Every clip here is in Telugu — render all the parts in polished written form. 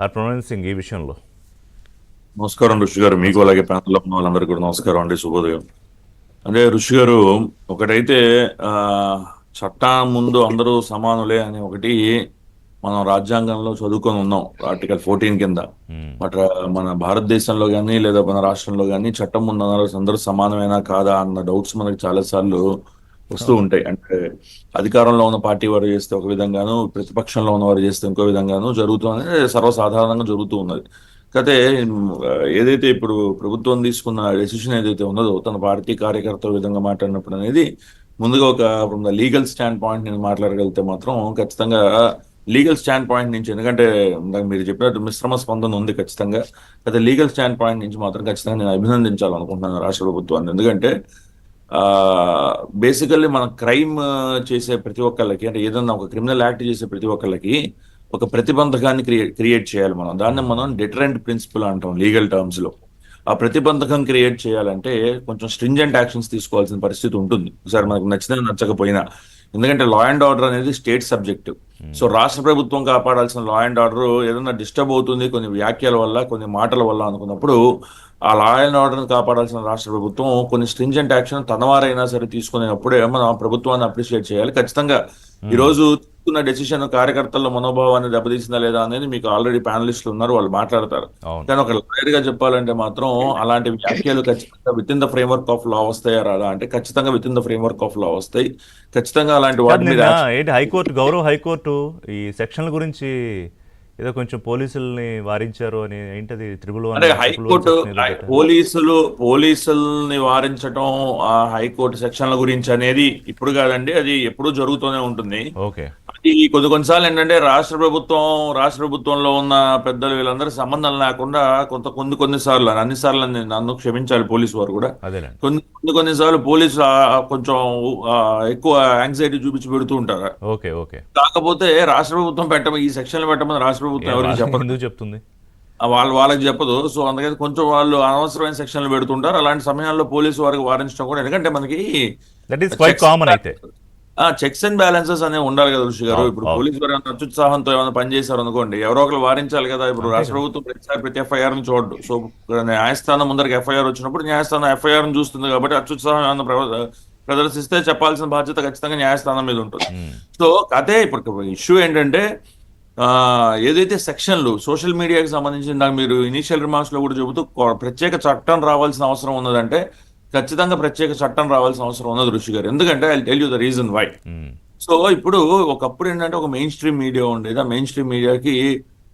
ఆర్ ప్రొనౌన్సింగ్ ఈ విషయంలో? నమస్కారం ఋషి గారు, మీకు అలాగే ప్యానల్లో ఉన్న వాళ్ళందరికీ కూడా నమస్కారం అండి, శుభోదయం. అదే ఋషి గారు, ఒకటైతే ఆ చట్టం ముందు అందరూ సమానులే అని ఒకటి మనం రాజ్యాంగంలో చదువుకొని ఉన్నాం, ఆర్టికల్ 14 కింద. బట్ మన భారతదేశంలో కానీ లేదా మన రాష్ట్రంలో కానీ చట్టం ముందు అందరూ సమానమేనా కాదా అన్న డౌట్స్ మనకి చాలా సార్లు వస్తూ అవును. ఉంటాయి. అంటే అధికారంలో ఉన్న పార్టీ వారు చేస్తే ఒక విధంగాను, ప్రతిపక్షంలో ఉన్న వారు చేస్తే ఇంకో విధంగాను జరుగుతుంది, సర్వసాధారణంగా జరుగుతూ ఉన్నది. కాకపోతే ఏదైతే ఇప్పుడు ప్రభుత్వం తీసుకున్న డెసిషన్ ఏదైతే ఉన్నదో, తన పార్టీ కార్యకర్తల విధంగా మాట్లాడినప్పుడు అనేది ముందుగా ఒక from the legal stand point నేను మాట్లాడగలిగితే మాత్రం ఖచ్చితంగా లీగల్ స్టాండ్ పాయింట్ నుంచి, ఎందుకంటే ఇందాక మీరు చెప్పినట్టు మిశ్రమ స్పందన ఉంది ఖచ్చితంగా. అయితే లీగల్ స్టాండ్ పాయింట్ నుంచి మాత్రం ఖచ్చితంగా నేను అభినందించాలనుకుంటున్నాను రాష్ట్ర ప్రభుత్వాన్ని. ఎందుకంటే బేసికల్లీ మన క్రైమ్ చేసే ప్రతి ఒక్కళ్ళకి, అంటే ఏదన్నా ఒక క్రిమినల్ యాక్ట్ చేసే ప్రతి ఒక్కళ్ళకి ఒక ప్రతిబంధకాన్ని క్రియేట్ చేయాలి. దాన్ని మనం డిటరెంట్ ప్రిన్సిపల్ అంటాం లీగల్ టర్మ్స్ లో. ఆ ప్రతిబంధకం క్రియేట్ చేయాలంటే కొంచెం స్ట్రింజెంట్ యాక్షన్స్ తీసుకోవాల్సిన పరిస్థితి ఉంటుంది, ఒకసారి మనకు నచ్చినా నచ్చకపోయినా. ఎందుకంటే లా అండ్ ఆర్డర్ అనేది స్టేట్ సబ్జెక్ట్. సో రాష్ట్ర ప్రభుత్వం కాపాడాల్సిన లా అండ్ ఆర్డర్ ఏదైనా డిస్టర్బ్ అవుతుంది కొన్ని వ్యాఖ్యల వల్ల, కొన్ని మాటల వల్ల అనుకున్నప్పుడు, ఆ లా అండ్ ఆర్డర్ని కాపాడాల్సిన రాష్ట్ర ప్రభుత్వం కొన్ని స్ట్రింజెంట్ యాక్షన్ తనవారైనా సరే తీసుకునేటప్పుడే మనం ఆ ప్రభుత్వాన్ని అప్రిషియేట్ చేయాలి ఖచ్చితంగా. ఈరోజు తీసుకున్న డెసిషన్ కార్యకర్తల మనోభావాన్ని దెబ్బతీసిందా లేదా అనేది మీకు ఆల్రెడీ ప్యానలిస్టులు ఉన్నారు, వాళ్ళు మాట్లాడతారు. అవును. కానీ ఒక లాయర్ గా చెప్పాలంటే మాత్రం అలాంటి వ్యాఖ్యలు ఖచ్చితంగా with in the framework of law వస్తాయా రాదా అంటే ఖచ్చితంగా with in the framework of law వస్తాయి. ఖచ్చితంగా అలాంటి కాదు, వాటి మీద నిన్న ఏంటి హైకోర్టు, గౌరవ హైకోర్టు ఈ సెక్షన్ల గురించి ఏదో కొంచెం పోలీసుల్ని వారించారు అని, ఏంటది త్రిబుల్ వన్ అంటే ట్రిపుల్ వన్ హైకోర్టు సెక్షన్ ఏదో పెట్టారు. పోలీసుల్ని వారించడం ఆ హైకోర్టు సెక్షన్ల గురించి అనేది ఇప్పుడు కాదండి, అది ఎప్పుడూ జరుగుతూనే ఉంటుంది. ఓకే. అది కొన్నిసార్లు ఏంటంటే రాష్ట్ర ప్రభుత్వంలో ఉన్న పెద్దలు వీళ్ళందరూ సంబంధం లేకుండా కొన్నిసార్లు, అన్నిసార్లు నన్ను క్షమించాలి పోలీసు వారు కూడా, అదేలేండి. కొన్నిసార్లు పోలీసు కొంచెం ఆ, ఎక్కువ యాంగ్జైటీ చూపించి పెడుతూ ఉంటారు. ఓకే. ఓకే. కాకపోతే రాష్ట్ర ప్రభుత్వం ఈ సెక్షన్లు పెట్టమని రాష్ట్ర ప్రభుత్వం ఎవరికి చెప్పదు, ఎందుకు చెప్తుంది? వాళ్ళకి చెప్పదు. సో అందుకని కొంచెం వాళ్ళు అనవసరమైన సెక్షన్లు పెడుతుంటారు. అలాంటి సమయాల్లో పోలీసు వారికి వారించడం కూడా, ఎందుకంటే మనకి దట్ ఈస్ క్వైట్ కామన్ అయితే. చెక్స్ అండ్ బ్యాలెన్సెస్ అనేవి ఉండాలి కదా ఋషి గారు. అవును. ఇప్పుడు అవును. పోలీసు వారు ఏమైనా అత్యుత్సాహంతో ఏమైనా పని చేశారు అనుకోండి, ఎవరో ఒకరు వారించాలి కదా. ఇప్పుడు అంతే రాష్ట్ర కదా. ప్రభుత్వం ప్రతి ఎఫ్ఐఆర్ ని చూడదు. సో న్యాయస్థానం ముందరికి ఎఫ్ఐఆర్ వచ్చినప్పుడు న్యాయస్థానం ఎఫ్ఐఆర్ ని చూస్తుంది కాబట్టి అత్యుత్సాహం ఏమైనా ప్రదర్శిస్తే చెప్పాల్సిన బాధ్యత ఖచ్చితంగా న్యాయస్థానం మీద ఉంటుంది. మ్మ్. సో అదే ఇప్పుడు ఇష్యూ ఏంటంటే, ఏదైతే సెక్షన్లు సోషల్ మీడియాకి సంబంధించి నాకు మీరు ఇనీషియల్ రిమార్క్స్ లో కూడా చెబుతూ ప్రత్యేక చట్టం రావాల్సిన అవసరం ఉన్నదంటే ఖచ్చితంగా ప్రత్యేక చట్టం రావాల్సిన అవసరం ఉన్నది ఋషి గారు. ఎందుకంటే I tell you the reason why. Hmm. So ఇప్పుడు ఒకప్పుడు ఏంటంటే ఒక మెయిన్ స్ట్రీమ్ మీడియా ఉండేది. ఆ మెయిన్ స్ట్రీమ్ మీడియాకి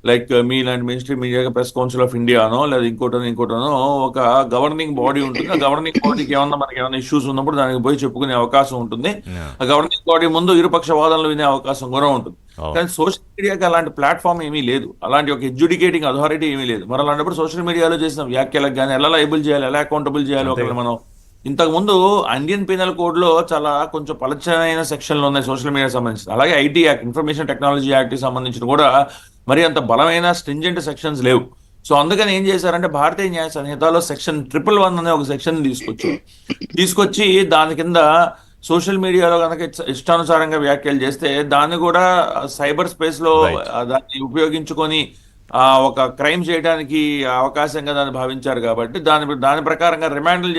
లైక్ మీ ఇలాంటి మెయిన్ స్ట్రీమ్ మీడియాకి ప్రెస్ కౌన్సిల్ ఆఫ్ ఇండియానో లేదా ఇంకోటనో ఒక గవర్నింగ్ బాడీ ఉంటుంది. ఆ గవర్నింగ్ బాడీకి మనకి ఏమైనా ఇష్యూస్ ఉన్నప్పుడు దానికి పోయి చెప్పుకునే అవకాశం ఉంటుంది. Yeah. ఆ గవర్నింగ్ బాడీ ముందు ఇరుపక్ష వాదనలు వినే అవకాశం కూడా ఉంటుంది. అవును. కానీ సోషల్ మీడియాకి అలాంటి ప్లాట్ఫామ్ ఏమీ లేదు, అలాంటి ఒక ఎడ్యుడికేటింగ్ అథారిటీ ఏమీ లేదు. మరి అలాంటప్పుడు సోషల్ మీడియాలో చేసిన వ్యాఖ్యలకు కానీ ఎలా లైబుల్ చేయాలి, ఎలా అకౌంటబుల్ చేయాలి అంతే. ఒకళ్ళు మనం. ఇంతకు ముందు ఇండియన్ పీనల్ కోడ్ లో చాలా కొంచెం పలచనైన సెక్షన్లు ఉన్నాయి సోషల్ మీడియా సంబంధించి. అలాగే IT act, information technology act కి సంబంధించిన కూడా మరి అంత బలమైన స్ట్రింజెంట్ సెక్షన్స్ లేవు. సో అందుకని ఏం చేశారంటే భారతీయ న్యాయ సంహితలో సెక్షన్ 111 అనే ఒక సెక్షన్ తీసుకొచ్చి దాని కింద సోషల్ మీడియాలో కనుక ఇష్టానుసారంగా వ్యాఖ్యలు చేస్తే దాన్ని కూడా సైబర్ స్పేస్ లో Right. దాన్ని ఉపయోగించుకొని ఒక క్రైమ్ చేయడానికి అవకాశంగా దాన్ని భావించారు కాబట్టి దాని ప్రకారంగా రిమాండ్లు